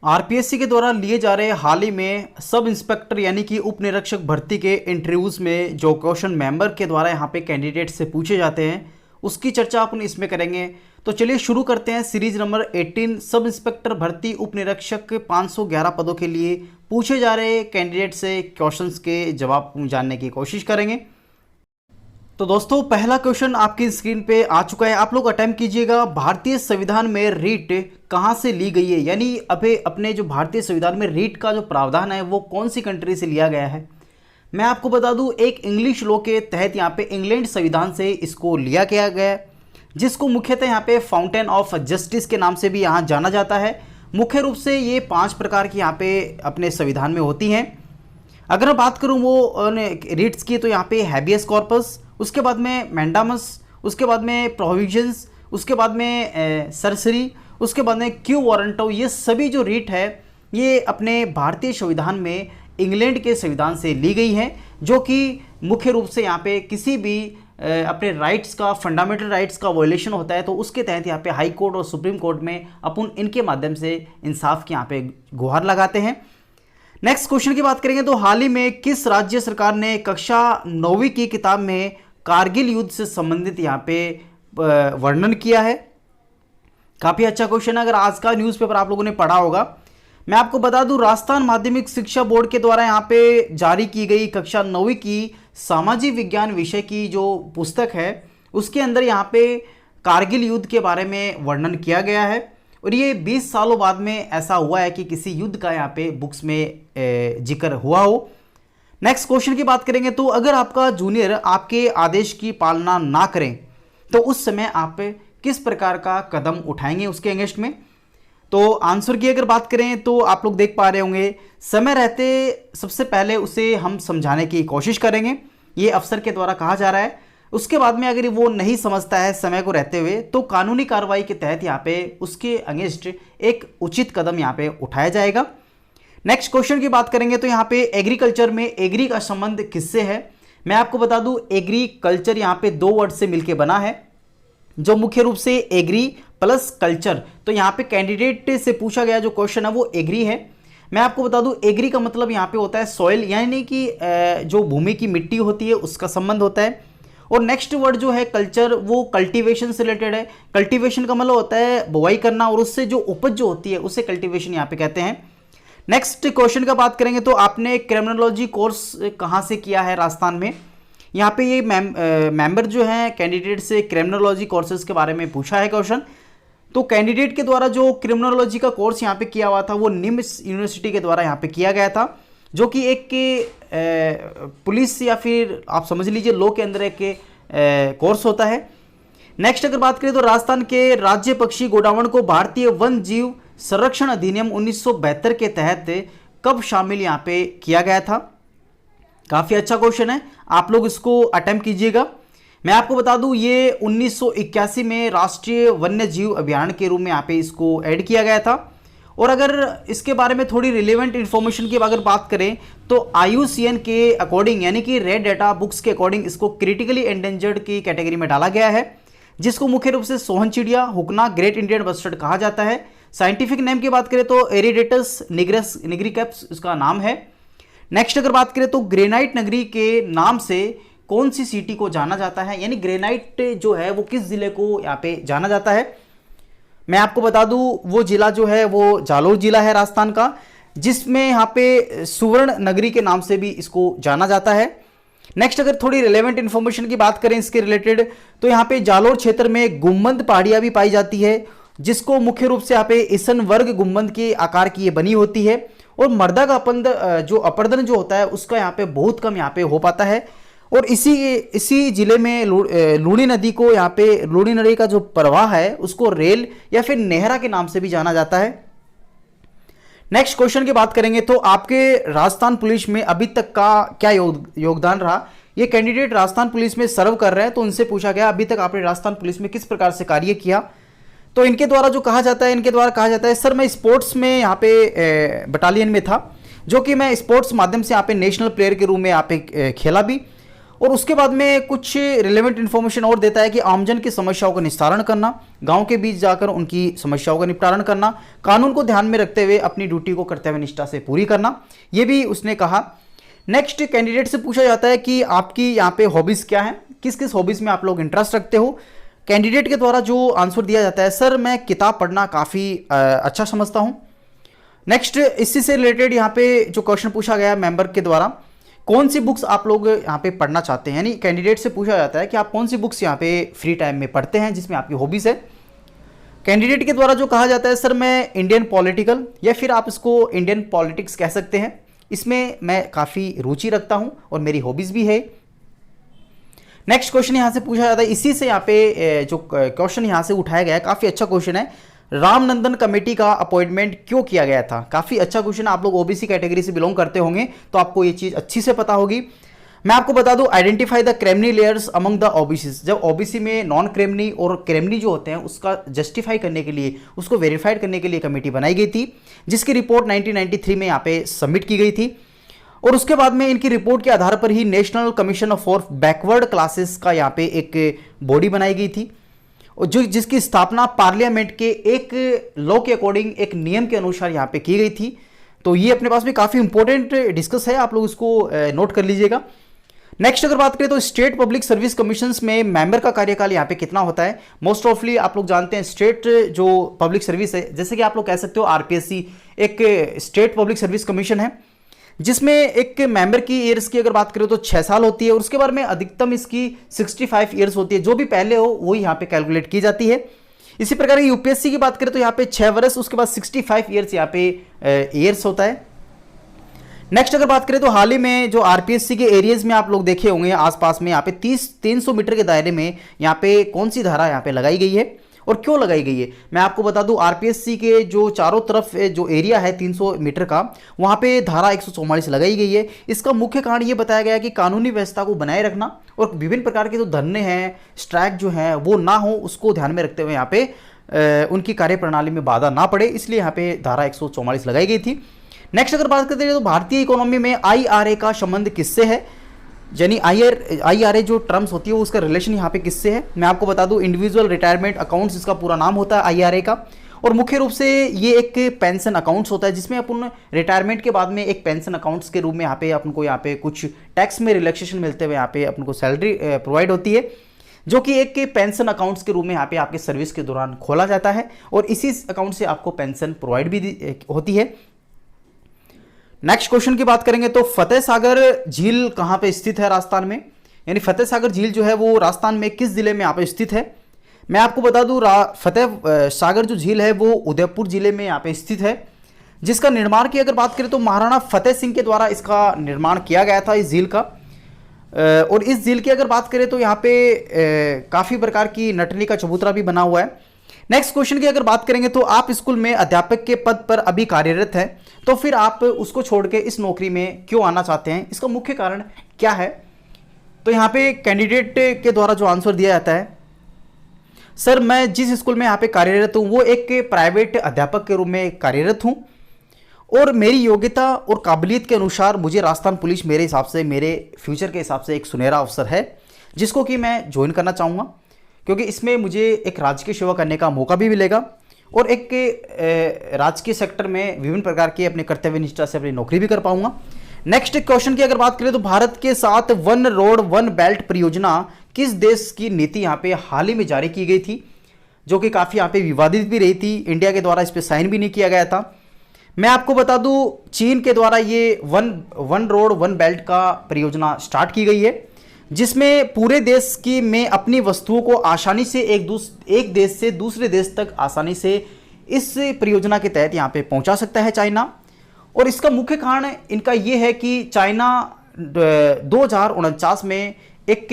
RPSC के द्वारा लिए जा रहे हाल ही में सब इंस्पेक्टर यानी कि उप निरीक्षक भर्ती के इंटरव्यूज में जो क्वेश्चन मेंबर के द्वारा यहाँ पे कैंडिडेट से पूछे जाते हैं उसकी चर्चा अपन इसमें करेंगे। तो चलिए शुरू करते हैं। सीरीज नंबर 18 सब इंस्पेक्टर भर्ती उप निरीक्षक 511 पदों के लिए पूछे जा रहे कैंडिडेट से क्वेश्चंस के जवाब जानने की कोशिश करेंगे। तो दोस्तों पहला क्वेश्चन आपकी स्क्रीन पे आ चुका है, आप लोग अटेम्प्ट कीजिएगा। भारतीय संविधान में रीट कहाँ से ली गई है, यानी अभी अपने जो भारतीय संविधान में रीट का जो प्रावधान है वो कौन सी कंट्री से लिया गया है। मैं आपको बता दूं एक इंग्लिश लॉ के तहत यहाँ पे इंग्लैंड संविधान से इसको लिया गया है, जिसको मुख्यतः यहाँ पे फाउंटेन ऑफ जस्टिस के नाम से भी यहाँ जाना जाता है। मुख्य रूप से ये 5 प्रकार की यहाँ पे अपने संविधान में होती हैं। अगर मैं बात करूँ वो रीट्स की तो यहाँ पे हैबियस कॉर्पस, उसके बाद में मैंडामस, उसके बाद में प्रोविजंस, उसके बाद में सरसरी, उसके बाद में क्यू वारंटो। ये सभी जो रीट है ये अपने भारतीय संविधान में इंग्लैंड के संविधान से ली गई है, जो कि मुख्य रूप से यहाँ पे किसी भी अपने राइट्स का, फंडामेंटल राइट्स का वायलेशन होता है तो उसके तहत यहाँ पे हाई कोर्ट और सुप्रीम कोर्ट में अपन इनके माध्यम से इंसाफ की यहाँ पे गुहार लगाते हैं। नेक्स्ट क्वेश्चन की बात करेंगे तो हाल ही में किस राज्य सरकार ने कक्षा 9वीं की किताब में कारगिल युद्ध से संबंधित यहाँ पे वर्णन किया है। काफ़ी अच्छा क्वेश्चन है, अगर आज का न्यूज़पेपर आप लोगों ने पढ़ा होगा। मैं आपको बता दूं राजस्थान माध्यमिक शिक्षा बोर्ड के द्वारा यहाँ पे जारी की गई कक्षा 9वीं की सामाजिक विज्ञान विषय की जो पुस्तक है उसके अंदर यहाँ पे कारगिल युद्ध के बारे में वर्णन किया गया है, और ये 20 सालों बाद में ऐसा हुआ है कि किसी युद्ध का यहाँ पे बुक्स में जिक्र हुआ हो। नेक्स्ट क्वेश्चन की बात करेंगे तो अगर आपका जूनियर आपके आदेश की पालना ना करें तो उस समय आप किस प्रकार का कदम उठाएंगे उसके अगेंस्ट में। तो आंसर की अगर बात करें तो आप लोग देख पा रहे होंगे समय रहते सबसे पहले उसे हम समझाने की कोशिश करेंगे, ये अफसर के द्वारा कहा जा रहा है। उसके बाद में अगर वो नहीं समझता है समय को रहते हुए तो कानूनी कार्रवाई के तहत यहाँ पे उसके अगेंस्ट एक उचित कदम यहाँ पे उठाया जाएगा। नेक्स्ट क्वेश्चन की बात करेंगे तो यहाँ पे एग्रीकल्चर में एग्री का संबंध किससे है। मैं आपको बता दूं एग्रीकल्चर यहाँ पे 2 वर्ड से मिलके बना है, जो मुख्य रूप से एग्री प्लस कल्चर। तो यहाँ पे कैंडिडेट से पूछा गया जो क्वेश्चन है वो एग्री है। मैं आपको बता दूं एग्री का मतलब यहाँ पे होता है सॉइल, यानी कि जो भूमि की मिट्टी होती है उसका संबंध होता है। और नेक्स्ट वर्ड जो है कल्चर वो कल्टीवेशन से रिलेटेड है। कल्टीवेशन का मतलब होता है बुवाई करना, और उससे जो उपज जो होती है उसे कल्टीवेशन यहाँ पे कहते हैं। नेक्स्ट क्वेश्चन का बात करेंगे तो आपने क्रिमिनोलॉजी कोर्स कहाँ से किया है राजस्थान में। यहाँ पे ये मेंबर जो है कैंडिडेट से क्रिमिनोलॉजी कोर्सेज के बारे में पूछा है क्वेश्चन। तो कैंडिडेट के द्वारा जो क्रिमिनोलॉजी का कोर्स यहाँ पे किया हुआ था वो निम्स यूनिवर्सिटी के द्वारा यहाँ पे किया गया था, जो कि एक पुलिस या फिर आप समझ लीजिए लॉ के अंदर एक कोर्स होता है। नेक्स्ट अगर बात करें तो राजस्थान के राज्य पक्षी गोडावण को भारतीय वन जीव संरक्षण अधिनियम 1972 के तहत कब शामिल यहाँ पे किया गया था। काफ़ी अच्छा क्वेश्चन है, आप लोग इसको अटेम्प्ट कीजिएगा। मैं आपको बता दूं ये 1981 में राष्ट्रीय वन्य जीव अभियान के रूप में यहाँ पे इसको ऐड किया गया था। और अगर इसके बारे में थोड़ी रिलेवेंट इन्फॉर्मेशन की अगर बात करें तो IUCN के अकॉर्डिंग यानी कि रेड डाटा बुक्स के अकॉर्डिंग इसको क्रिटिकली एंडेंजर्ड की कैटेगरी में डाला गया है, जिसको मुख्य रूप से सोहन चिड़िया, हुकना, ग्रेट इंडियन बस्टर्ड कहा जाता है। साइंटिफिक नेम की बात करें तो एरिडेटस निग्रिकैप्स उसका नाम है। नेक्स्ट अगर बात करें तो ग्रेनाइट नगरी के नाम से कौन सी सिटी को जाना जाता है, यानी ग्रेनाइट जो है वो किस जिले को यहाँ पे जाना जाता है। मैं आपको बता दूं वो जिला जो है वो जालोर जिला है राजस्थान का, जिसमें यहाँ पे सुवर्ण नगरी के नाम से भी इसको जाना जाता है। नेक्स्ट अगर थोड़ी रिलेवेंट इन्फॉर्मेशन की बात करें इसके रिलेटेड तो यहाँ पे जालोर क्षेत्र में गुम्बद पहाड़ियाँ भी पाई जाती है, जिसको मुख्य रूप से यहाँ पे ईसन वर्ग गुम्बद के आकार की ये बनी होती है। और मर्दा का अपरदन जो होता है उसका यहाँ पे बहुत कम यहाँ पे हो पाता है। और इसी जिले में लूणी नदी को यहाँ पे लूणी नदी का जो प्रवाह है उसको रेल या फिर नेहरा के नाम से भी जाना जाता है। नेक्स्ट क्वेश्चन की बात करेंगे तो आपके राजस्थान पुलिस में अभी तक का क्या योगदान रहा। ये कैंडिडेट राजस्थान पुलिस में सर्व कर रहे हैं, तो उनसे पूछा गया अभी तक आपने राजस्थान पुलिस में किस प्रकार से कार्य किया। तो इनके द्वारा जो कहा जाता है, इनके द्वारा कहा जाता है सर मैं स्पोर्ट्स में यहाँ पे बटालियन में था, जो कि मैं स्पोर्ट्स माध्यम से यहाँ पे नेशनल प्लेयर के रूप में यहाँ पे खेला भी। और उसके बाद में कुछ रिलेवेंट इन्फॉर्मेशन और देता है कि आमजन की समस्याओं का निस्तारण करना, गांव के बीच जाकर उनकी समस्याओं का निपटारण करना, कानून को ध्यान में रखते हुए अपनी ड्यूटी को कर्तव्य निष्ठा से पूरी करना, ये भी उसने कहा। नेक्स्ट कैंडिडेट से पूछा जाता है कि आपकी यहाँ पे हॉबीज़ क्या हैं, किस किस हॉबीज़ में आप लोग इंटरेस्ट रखते हो। कैंडिडेट के द्वारा जो आंसर दिया जाता है, सर मैं किताब पढ़ना काफ़ी अच्छा समझता हूँ। नेक्स्ट इसी से रिलेटेड यहाँ पे जो क्वेश्चन पूछा गया मेंबर के द्वारा, कौन सी बुक्स आप लोग यहाँ पे पढ़ना चाहते हैं, यानी कैंडिडेट से पूछा जाता है कि आप कौन सी बुक्स यहाँ पे फ्री टाइम में पढ़ते हैं जिसमें आपकी हॉबीज़ है। कैंडिडेट के द्वारा जो कहा जाता है, सर मैं इंडियन पॉलिटिकल या फिर आप इसको इंडियन पॉलिटिक्स कह सकते हैं, इसमें मैं काफ़ी रुचि रखता हूँ और मेरी हॉबीज़ भी है। नेक्स्ट क्वेश्चन यहाँ से पूछा जाता है, इसी से यहाँ पे जो क्वेश्चन यहाँ से उठाया गया है काफ़ी अच्छा क्वेश्चन है, रामनंदन कमेटी का अपॉइंटमेंट क्यों किया गया था। काफ़ी अच्छा क्वेश्चन है, आप लोग ओबीसी कैटेगरी से बिलोंग करते होंगे तो आपको ये चीज़ अच्छी से पता होगी। मैं आपको बता दूं, identify the creamy layers among the OBCs, जब ओबीसी में नॉन क्रेमनी और क्रेमनी जो होते हैं उसका जस्टिफाई करने के लिए, उसको वेरीफाइड करने के लिए कमेटी बनाई गई थी, जिसकी रिपोर्ट 1993 में यहाँ पे सबमिट की गई थी। और उसके बाद में इनकी रिपोर्ट के आधार पर ही national commission for backward classes का यहाँ पे एक बॉडी बनाई गई थी, और जिसकी स्थापना पार्लियामेंट के एक लॉ के अकॉर्डिंग, एक नियम के अनुसार यहाँ पे की गई थी। तो ये अपने पास में काफ़ी इंपॉर्टेंट डिस्कस है, आप लोग इसको नोट कर लीजिएगा। नेक्स्ट अगर बात करें तो स्टेट पब्लिक सर्विस कमीशंस में मेंबर का कार्यकाल यहाँ पे कितना होता है। मोस्ट ऑफली आप लोग जानते हैं स्टेट जो पब्लिक सर्विस है, जैसे कि आप लोग कह सकते हो आरपीएससी एक स्टेट पब्लिक सर्विस कमीशन है, जिसमें एक मेंबर की ईयर्स की अगर बात करें तो 6 साल होती है, और उसके बाद में अधिकतम इसकी 65 ईयर्स होती है, जो भी पहले हो वही यहाँ पे कैलकुलेट की जाती है। इसी प्रकार यूपीएससी की बात करें तो यहाँ पे 6 वर्ष, उसके बाद 65 ईयर्स यहाँ पे ईयर्स होता है। नेक्स्ट अगर बात करें तो हाल ही में जो आरपीएससी के एरियाज में आप लोग देखे होंगे आसपास में यहाँ पे 300 मीटर के दायरे में यहाँ पे कौन सी धारा यहाँ पे लगाई गई है और क्यों लगाई गई है। मैं आपको बता दूं, आरपीएससी के जो चारों तरफ जो एरिया है 300 मीटर का, वहाँ पे धारा 144 लगाई गई है। इसका मुख्य कारण ये बताया गया है कि कानूनी व्यवस्था को बनाए रखना और विभिन्न प्रकार के जो धरने हैं, स्ट्राइक जो है वो ना हो, उसको ध्यान में रखते हुए यहाँ पे उनकी कार्यप्रणाली में बाधा ना पड़े, इसलिए यहाँ पे धारा 144 लगाई गई थी। नेक्स्ट अगर बात करते हैं तो भारतीय इकोनॉमी में आईआरए का संबंध किससे है, यानी आईआरए जो टर्म्स होती है वो उसका रिलेशन यहाँ पे किससे है। मैं आपको बता दूं, इंडिविजुअल रिटायरमेंट अकाउंट्स इसका पूरा नाम होता है आईआरए का, और मुख्य रूप से ये एक पेंशन अकाउंट्स होता है जिसमें अपन रिटायरमेंट के बाद में एक पेंशन अकाउंट्स के रूप में यहाँ पे अपन को यहाँ पे कुछ टैक्स में रिलैक्सेशन मिलते हुए यहाँ पे अपन को सैलरी प्रोवाइड होती है, जो कि एक पेंशन अकाउंट्स के रूप में यहाँ पे आपके सर्विस के दौरान खोला जाता है, और इसी अकाउंट से आपको पेंशन प्रोवाइड भी होती है। नेक्स्ट क्वेश्चन की बात करेंगे तो फतेह सागर झील कहाँ पे स्थित है राजस्थान में, यानी फतेह सागर झील जो है वो राजस्थान में किस जिले में यहाँ पे स्थित है। मैं आपको बता दूं, फतेह सागर जो झील है वो उदयपुर जिले में यहाँ पे स्थित है, जिसका निर्माण की अगर बात करें तो महाराणा फतेह सिंह के द्वारा इसका निर्माण किया गया था इस झील का। और इस झील की अगर बात करें तो यहाँ पे काफ़ी प्रकार की नटनी का चबूतरा भी बना हुआ है। नेक्स्ट क्वेश्चन की अगर बात करेंगे तो आप स्कूल में अध्यापक के पद पर अभी कार्यरत हैं, तो फिर आप उसको छोड़ के इस नौकरी में क्यों आना चाहते हैं, इसका मुख्य कारण क्या है। तो यहाँ पे कैंडिडेट के द्वारा जो आंसर दिया जाता है, सर मैं जिस स्कूल में यहाँ पे कार्यरत हूँ वो एक प्राइवेट अध्यापक के रूप में कार्यरत हूँ, और मेरी योग्यता और काबिलियत के अनुसार मुझे राजस्थान पुलिस मेरे हिसाब से, मेरे फ्यूचर के हिसाब से एक सुनहरा अवसर है जिसको कि मैं ज्वाइन करना चाहूँगा, क्योंकि इसमें मुझे एक राजकीय सेवा करने का मौका भी मिलेगा और एक राजकीय सेक्टर में विभिन्न प्रकार के अपने कर्तव्य निष्ठा से अपनी नौकरी भी कर पाऊंगा। नेक्स्ट क्वेश्चन की अगर बात करें तो भारत के साथ वन रोड वन बेल्ट परियोजना किस देश की नीति यहाँ पे हाल ही में जारी की गई थी, जो कि काफ़ी यहाँ पे विवादित भी रही थी, इंडिया के द्वारा इस पर साइन भी नहीं किया गया था। मैं आपको बता दूं, चीन के द्वारा ये वन रोड वन बेल्ट का परियोजना स्टार्ट की गई है, जिसमें पूरे देश की में अपनी वस्तुओं को आसानी से एक देश से दूसरे देश तक आसानी से इस परियोजना के तहत यहाँ पे पहुँचा सकता है चाइना। और इसका मुख्य कारण इनका ये है कि चाइना 2049 में एक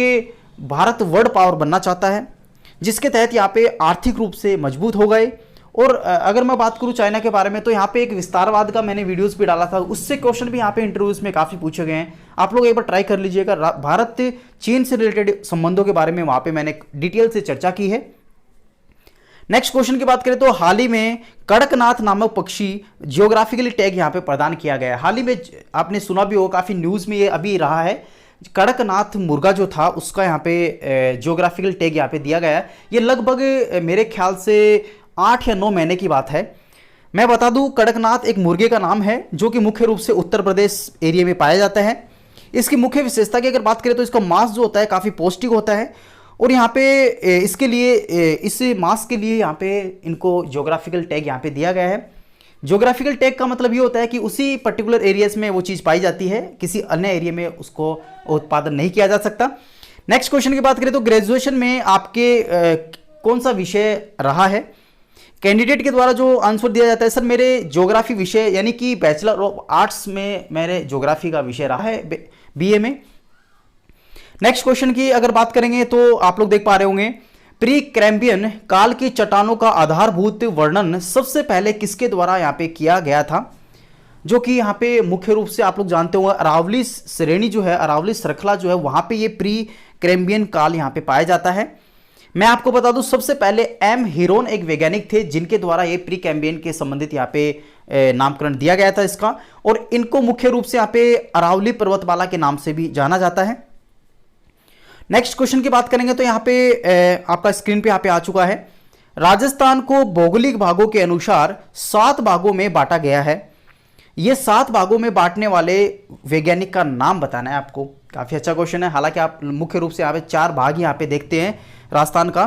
भारत वर्ल्ड पावर बनना चाहता है, जिसके तहत यहाँ पे आर्थिक रूप से मजबूत हो गए। और अगर मैं बात करूँ चाइना के बारे में तो यहाँ पे एक विस्तारवाद का मैंने वीडियोस भी डाला था, उससे क्वेश्चन भी यहाँ पे इंटरव्यूज में काफ़ी पूछे गए हैं, आप लोग एक बार ट्राई कर लीजिएगा। भारत चीन से रिलेटेड संबंधों के बारे में वहाँ पे मैंने डिटेल से चर्चा की है। नेक्स्ट क्वेश्चन की बात करें तो हाल ही में कड़कनाथ नामक पक्षी जियोग्राफिकली टैग यहाँ पे प्रदान किया गया है। हाल ही में आपने सुना भी होगा, काफ़ी न्यूज़ में ये अभी रहा है कड़कनाथ मुर्गा जो था उसका यहाँ पे ज्योग्राफिकल टैग यहाँ पे दिया गया है। ये लगभग मेरे ख्याल से 8 या 9 महीने की बात है। मैं बता दूं, कड़कनाथ एक मुर्गे का नाम है जो कि मुख्य रूप से उत्तर प्रदेश एरिया में पाया जाता है। इसकी मुख्य विशेषता की अगर बात करें तो इसका मांस जो होता है काफ़ी पौष्टिक होता है, और यहाँ पे इसके लिए इस मांस के लिए यहाँ पे इनको ज्योग्राफिकल टैग यहाँ पे दिया गया है। ज्योग्राफिकल टैग का मतलब ये होता है कि उसी पर्टिकुलर एरियाज में वो चीज़ पाई जाती है, किसी अन्य एरिया में उसको उत्पादन नहीं किया जा सकता। नेक्स्ट क्वेश्चन की बात करें तो ग्रेजुएशन में आपके कौन सा विषय रहा है? कैंडिडेट के द्वारा जो आंसर दिया जाता है, सर मेरे ज्योग्राफी विषय यानी कि बैचलर ऑफ आर्ट्स में मेरे ज्योग्राफी का विषय रहा है बीए में। नेक्स्ट क्वेश्चन की अगर बात करेंगे तो आप लोग देख पा रहे होंगे, प्री कैम्ब्रियन काल की चट्टानों का आधारभूत वर्णन सबसे पहले किसके द्वारा यहाँ पे किया गया था? जो कि यहाँ पे मुख्य रूप से आप लोग जानते होंगे अरावली श्रेणी जो है, अरावली श्रृंखला जो है, वहाँ पे ये प्री कैम्ब्रियन काल यहाँ पे पाया जाता है। मैं आपको बता दूं, सबसे पहले एम हीरोन एक वैज्ञानिक थे जिनके द्वारा ये प्री कैम्ब्रियन के संबंधित यहाँ पे नामकरण दिया गया था इसका, और इनको मुख्य रूप से यहाँ पे अरावली पर्वतमाला के नाम से भी जाना जाता है। नेक्स्ट क्वेश्चन की बात करेंगे तो यहाँ पे आपका स्क्रीन पे यहाँ पे आ चुका है, राजस्थान को भौगोलिक भागों के अनुसार 7 भागों में बांटा गया है। ये 7 भागों में बांटने वाले वैज्ञानिक का नाम बताना है आपको। काफ़ी अच्छा क्वेश्चन है, हालांकि आप मुख्य रूप से यहाँ पे 4 भाग यहाँ पे देखते हैं राजस्थान का,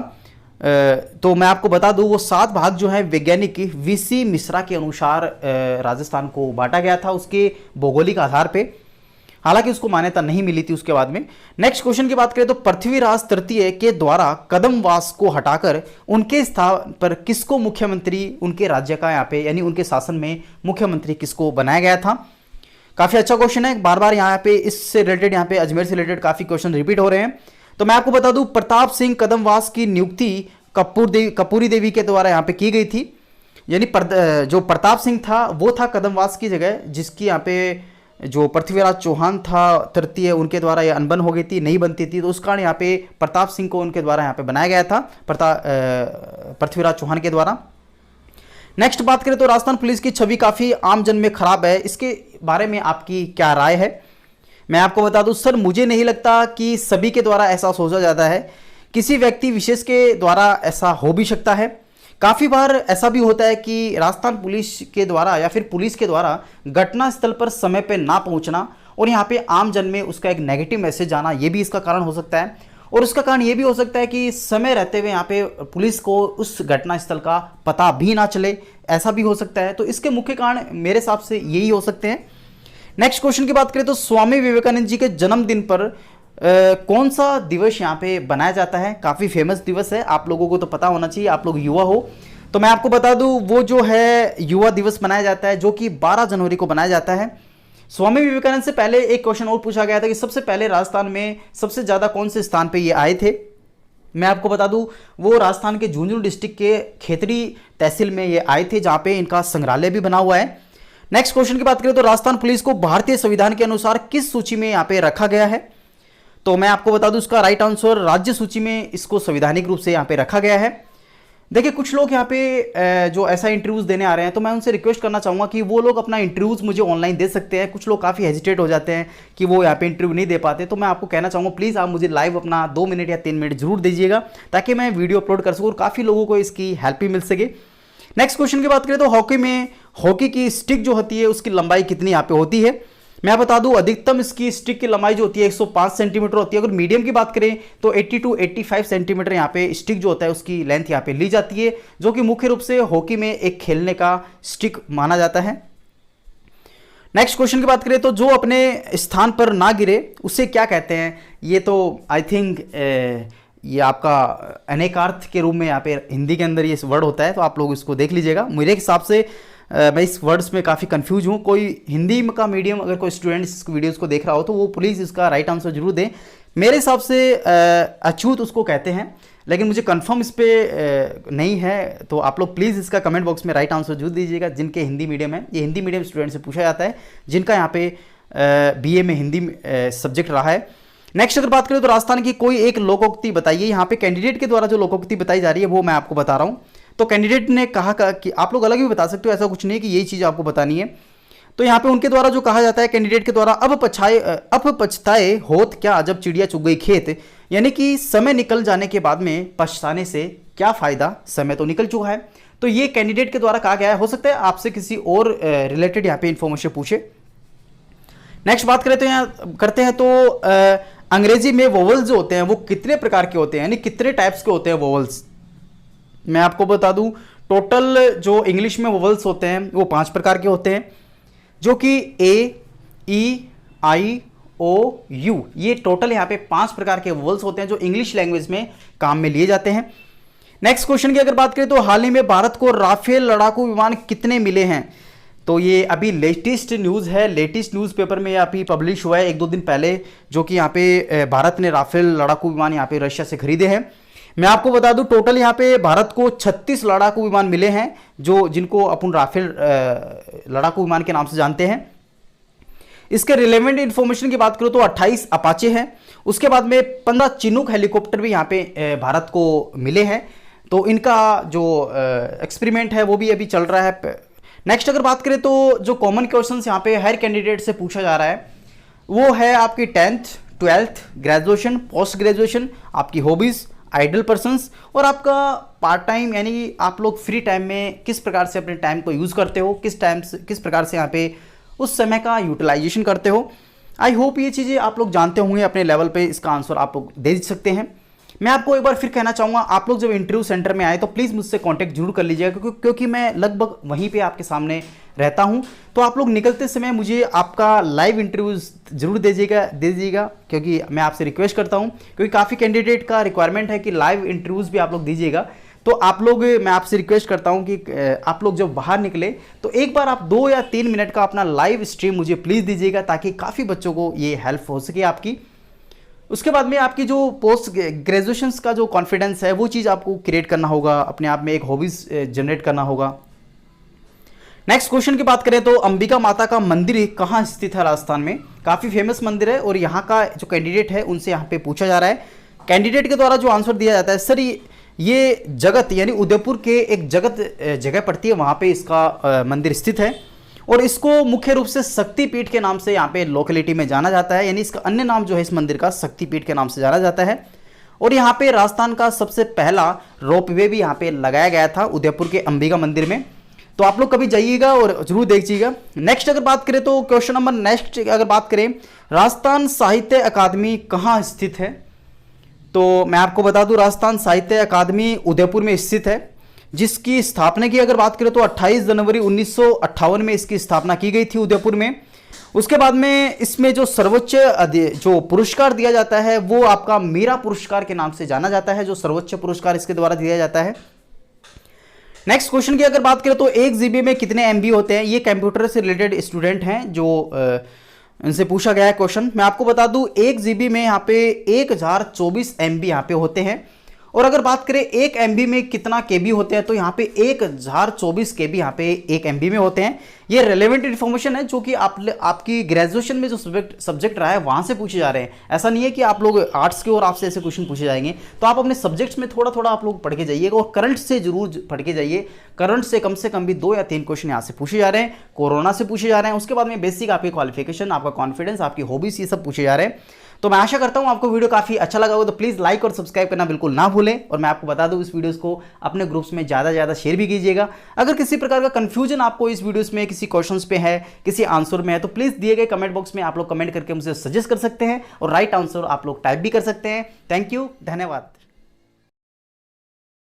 तो मैं आपको बता दूं वो 7 भाग जो है वैज्ञानिक वीसी मिश्रा के अनुसार राजस्थान को बांटा गया था उसके भौगोलिक आधार पे, हालांकि उसको मान्यता नहीं मिली थी उसके बाद में। नेक्स्ट क्वेश्चन की बात करें तो पृथ्वीराज तृतीय के द्वारा कदमवास को हटाकर उनके स्थान पर किसको मुख्यमंत्री उनके राज्य का यहाँ पे यानी उनके शासन में मुख्यमंत्री किसको बनाया गया था? काफ़ी अच्छा क्वेश्चन है, बार बार यहाँ पे इससे रिलेटेड यहाँ पे अजमेर से रिलेटेड काफ़ी क्वेश्चन रिपीट हो रहे हैं। तो मैं आपको बता दूं, प्रताप सिंह कदमवास की नियुक्ति कपूरी देवी के द्वारा यहाँ पे की गई थी, यानी जो प्रताप सिंह था वो था कदमवास की जगह, जिसकी यहाँ पे जो पृथ्वीराज चौहान था तृतीय उनके द्वारा ये अनबन हो गई थी, नहीं बनती थी, तो उस कारण यहाँ पे प्रताप सिंह को उनके द्वारा यहाँ पे बनाया गया था पृथ्वीराज चौहान के द्वारा। नेक्स्ट बात करें तो राजस्थान पुलिस की छवि काफ़ी आम जन में खराब है, इसके बारे में आपकी क्या राय है? मैं आपको बता दूं सर, मुझे नहीं लगता कि सभी के द्वारा ऐसा सोचा जाता है, किसी व्यक्ति विशेष के द्वारा ऐसा हो भी सकता है। काफ़ी बार ऐसा भी होता है कि राजस्थान पुलिस के द्वारा या फिर पुलिस के द्वारा घटनास्थल पर समय पर ना पहुंचना और यहाँ पे आम जन में उसका एक नेगेटिव मैसेज आना, ये भी इसका कारण हो सकता है। और उसका कारण ये भी हो सकता है कि समय रहते हुए यहाँ पे पुलिस को उस घटनास्थल का पता भी ना चले, ऐसा भी हो सकता है। तो इसके मुख्य कारण मेरे हिसाब से यही हो सकते हैं। नेक्स्ट क्वेश्चन की बात करें तो स्वामी विवेकानंद जी के जन्मदिन पर कौन सा दिवस यहाँ पे बनाया जाता है? काफ़ी फेमस दिवस है, आप लोगों को तो पता होना चाहिए, आप लोग युवा हो। तो मैं आपको बता दूं वो जो है युवा दिवस मनाया जाता है, जो कि 12 जनवरी को बनाया जाता है। स्वामी विवेकानंद से पहले एक क्वेश्चन और पूछा गया था कि सबसे पहले राजस्थान में सबसे ज़्यादा कौन से स्थान पे ये आए थे? मैं आपको बता दूं वो राजस्थान के झुंझुनू डिस्ट्रिक्ट के खेतड़ी तहसील में ये आए थे, जहाँ पे इनका संग्रहालय भी बना हुआ है। नेक्स्ट क्वेश्चन की बात करें तो राजस्थान पुलिस को भारतीय संविधान के अनुसार किस सूची में यहाँ पे रखा गया है? तो मैं आपको बता दूं इसका राइट आंसर राज्य सूची में इसको संवैधानिक रूप से यहाँ पे रखा गया है। देखिए कुछ लोग यहाँ पे जो ऐसा इंटरव्यूज़ देने आ रहे हैं, तो मैं उनसे रिक्वेस्ट करना चाहूँगा कि वो लोग अपना इंटरव्यूज़ मुझे ऑनलाइन दे सकते हैं। कुछ लोग काफ़ी हेजिटेट हो जाते हैं कि वो यहाँ पे इंटरव्यू नहीं दे पाते, तो मैं आपको कहना चाहूँगा प्लीज़ आप मुझे लाइव अपना 2 मिनट या 3 मिनट जरूर दीजिएगा, ताकि मैं वीडियो अपलोड कर सकूँ और काफ़ी लोगों को इसकी हेल्प भी मिल सके। नेक्स्ट क्वेश्चन की बात करें तो हॉकी में हॉकी की स्टिक जो होती है उसकी लंबाई कितनी यहाँ पे होती है? मैं बता दूं अधिकतम इसकी स्टिक की लंबाई जो होती है 105 सेंटीमीटर होती है। अगर मीडियम की बात करें तो 80 टू 85 सेंटीमीटर यहाँ पे स्टिक जो होता है उसकी लेंथ यहाँ पे ली जाती है, जो कि मुख्य रूप से हॉकी में एक खेलने का स्टिक माना जाता है। नेक्स्ट क्वेश्चन की बात करें तो जो अपने स्थान पर ना गिरे उसे क्या कहते हैं? ये तो आई थिंक ये आपका अनेकार्थ के रूप में यहाँ पे हिंदी के अंदर ये वर्ड होता है, तो आप लोग इसको देख लीजिएगा। मेरे हिसाब से मैं इस वर्ड्स में काफ़ी कंफ्यूज हूँ। कोई हिंदी का मीडियम अगर कोई स्टूडेंट इस वीडियोस को देख रहा हो तो वो प्लीज़ इसका राइट आंसर जरूर दें। मेरे हिसाब से अछूत उसको कहते हैं, लेकिन मुझे कंफर्म इस पर नहीं है, तो आप लोग प्लीज़ इसका कमेंट बॉक्स में राइट आंसर जरूर दीजिएगा जिनके हिंदी मीडियम है। ये हिंदी मीडियम स्टूडेंट से पूछा जाता है जिनका यहाँ पे BA में हिंदी सब्जेक्ट रहा है। नेक्स्ट अगर बात करें तो राजस्थान की कोई एक लोकोक्ति बताइए। यहाँ पे कैंडिडेट के द्वारा जो लोकोक्ति बताई जा रही है वो मैं आपको बता रहा हूँ। तो कैंडिडेट ने कहा कि आप लोग अलग भी बता सकते हो, ऐसा कुछ नहीं है कि यही चीज़ आपको बतानी है। तो यहाँ पे उनके द्वारा जो कहा जाता है कैंडिडेट के द्वारा, अब पछताए होत क्या जब चिड़िया चुग गई खेत, यानी कि समय निकल जाने के बाद में पछताने से क्या फायदा, समय तो निकल चुका है। तो ये कैंडिडेट के द्वारा कहा गया है। हो सकता है आपसे किसी और रिलेटेड यहाँ पे इंफॉर्मेशन पूछे। नेक्स्ट बात करते हैं तो अंग्रेजी में वोवल्स जो होते हैं वो कितने प्रकार के होते हैं, यानी कितने टाइप्स के होते हैं वोवल्स। मैं आपको बता दूं, टोटल जो इंग्लिश में वोवल्स होते हैं वो 5 प्रकार के होते हैं, जो कि ए, ई, आई, ओ, यू, ये टोटल यहाँ पे 5 प्रकार के वोवल्स होते हैं जो इंग्लिश लैंग्वेज में काम में लिए जाते हैं। नेक्स्ट क्वेश्चन की अगर बात करें तो हाल ही में भारत को राफेल लड़ाकू विमान कितने मिले हैं। तो ये अभी लेटेस्ट न्यूज़ है, लेटेस्ट न्यूज़पेपर में अभी पब्लिश हुआ है 1-2 दिन पहले, जो कि यहाँ पे भारत ने राफेल लड़ाकू विमान यहाँ पे रशिया से खरीदे हैं। मैं आपको बता दूं टोटल यहाँ पे भारत को 36 लड़ाकू विमान मिले हैं, जिनको अपन राफेल लड़ाकू विमान के नाम से जानते हैं। इसके रिलेवेंट इन्फॉर्मेशन की बात करूं तो 28 अपाचे हैं, उसके बाद में 15 चिनूक हेलीकॉप्टर भी यहाँ पे भारत को मिले हैं। तो इनका जो एक्सपेरिमेंट है वो भी अभी चल रहा है। नेक्स्ट अगर बात करें तो जो कॉमन क्वेश्चंस यहाँ पे हर कैंडिडेट से पूछा जा रहा है वो है आपकी 10th, 12th, graduation, post graduation, आपकी हॉबीज़, आइडल पर्सन्स, और आपका पार्ट टाइम, यानी आप लोग फ्री टाइम में किस प्रकार से अपने टाइम को यूज़ करते हो, किस प्रकार से यहाँ पे उस समय का यूटिलाइजेशन करते हो। आई होप ये चीज़ें आप लोग जानते होंगे अपने लेवल पे, इसका आंसर आप लोग दे सकते हैं। मैं आपको एक बार फिर कहना चाहूँगा, आप लोग जब इंटरव्यू सेंटर में आए तो प्लीज़ मुझसे कांटेक्ट जरूर कर लीजिएगा, क्योंकि मैं लगभग वहीं पे आपके सामने रहता हूँ। तो आप लोग निकलते समय मुझे आपका लाइव इंटरव्यू जरूर दे दीजिएगा, क्योंकि मैं आपसे रिक्वेस्ट करता हूँ, क्योंकि काफ़ी कैंडिडेट का रिक्वायरमेंट है कि लाइव इंटरव्यूज़ भी आप लोग दीजिएगा। तो आप लोग, मैं आपसे रिक्वेस्ट करता हूँ कि आप लोग जब बाहर निकले तो एक बार आप 2 या 3 मिनट का अपना लाइव स्ट्रीम मुझे प्लीज़ दीजिएगा, ताकि काफ़ी बच्चों को ये हेल्प हो सके आपकी। उसके बाद में आपकी जो पोस्ट ग्रेजुएशंस का जो कॉन्फिडेंस है वो चीज़ आपको क्रिएट करना होगा, अपने आप में एक हॉबीज़ जनरेट करना होगा। नेक्स्ट क्वेश्चन की बात करें तो अंबिका माता का मंदिर कहाँ स्थित है राजस्थान में। काफ़ी फेमस मंदिर है और यहाँ का जो कैंडिडेट है उनसे यहाँ पे पूछा जा रहा है। कैंडिडेट के द्वारा जो आंसर दिया जाता है, सर ये जगत यानी उदयपुर के एक जगह पड़ती है, वहाँ पे इसका मंदिर स्थित है, और इसको मुख्य रूप से शक्तिपीठ के नाम से यहाँ पे लोकेलिटी में जाना जाता है, यानी इसका अन्य नाम जो है इस मंदिर का शक्तिपीठ के नाम से जाना जाता है। और यहाँ पे राजस्थान का सबसे पहला रोपवे भी यहाँ पे लगाया गया था उदयपुर के अंबिका मंदिर में। तो आप लोग कभी जाइएगा और जरूर देखिएगा। नेक्स्ट अगर बात करें तो क्वेश्चन नंबर नेक्स्ट अगर बात करें, राजस्थान साहित्य अकादमी कहाँ स्थित है। तो मैं आपको बता दूं, राजस्थान साहित्य अकादमी उदयपुर में स्थित है, जिसकी स्थापना की अगर बात करें तो 28 जनवरी 1958 में इसकी स्थापना की गई थी उदयपुर में। उसके बाद में इसमें जो सर्वोच्च जो पुरस्कार दिया जाता है वो आपका मीरा पुरस्कार के नाम से जाना जाता है, जो सर्वोच्च पुरस्कार इसके द्वारा दिया जाता है। नेक्स्ट क्वेश्चन की अगर बात करें तो 1 GB में कितने MB होते हैं। ये कंप्यूटर से रिलेटेड स्टूडेंट हैं जो इनसे पूछा गया है क्वेश्चन। मैं आपको बता दूं 1 GB में यहाँ पे 1024 MB यहाँ पे होते हैं, और अगर बात करें 1 MB में कितना KB होते हैं तो यहाँ पे 1024 KB यहाँ पे 1 MB में होते हैं। ये रेलेवेंट इन्फॉर्मेशन है जो कि आपकी ग्रेजुएशन में जो सब्जेक्ट रहा है वहाँ से पूछे जा रहे हैं। ऐसा नहीं है कि आप लोग आर्ट्स के और आपसे ऐसे क्वेश्चन पूछे जाएंगे। तो आप अपने सब्जेक्ट्स में थोड़ा थोड़ा आप लोग पढ़ के जाइएगा, और करंट से जरूर पढ़ के जाइए। करंट से कम भी 2 या 3 क्वेश्चन यहाँ से पूछे जा रहे हैं, कोरोना से पूछे जा रहे हैं। उसके बाद में बेसिक आपकी क्वालिफिकेशन, आपका कॉन्फिडेंस, आपकी हॉबीज, ये सब पूछे जा रहे हैं। तो मैं आशा करता हूं आपको वीडियो काफी अच्छा लगा होगा। तो प्लीज लाइक और सब्सक्राइब करना बिल्कुल ना भूलें, और मैं आपको बता दूं इस वीडियोस को अपने ग्रुप्स में ज़्यादा से ज़्यादा शेयर भी कीजिएगा। अगर किसी प्रकार का कंफ्यूजन आपको इस वीडियोस में किसी क्वेश्चंस पे है, किसी आंसर में है, तो प्लीज दिए गए कमेंट बॉक्स में आप लोग कमेंट करके मुझे सजेस्ट कर सकते हैं, और राइट आंसर आप लोग टाइप भी कर सकते हैं। थैंक यू, धन्यवाद।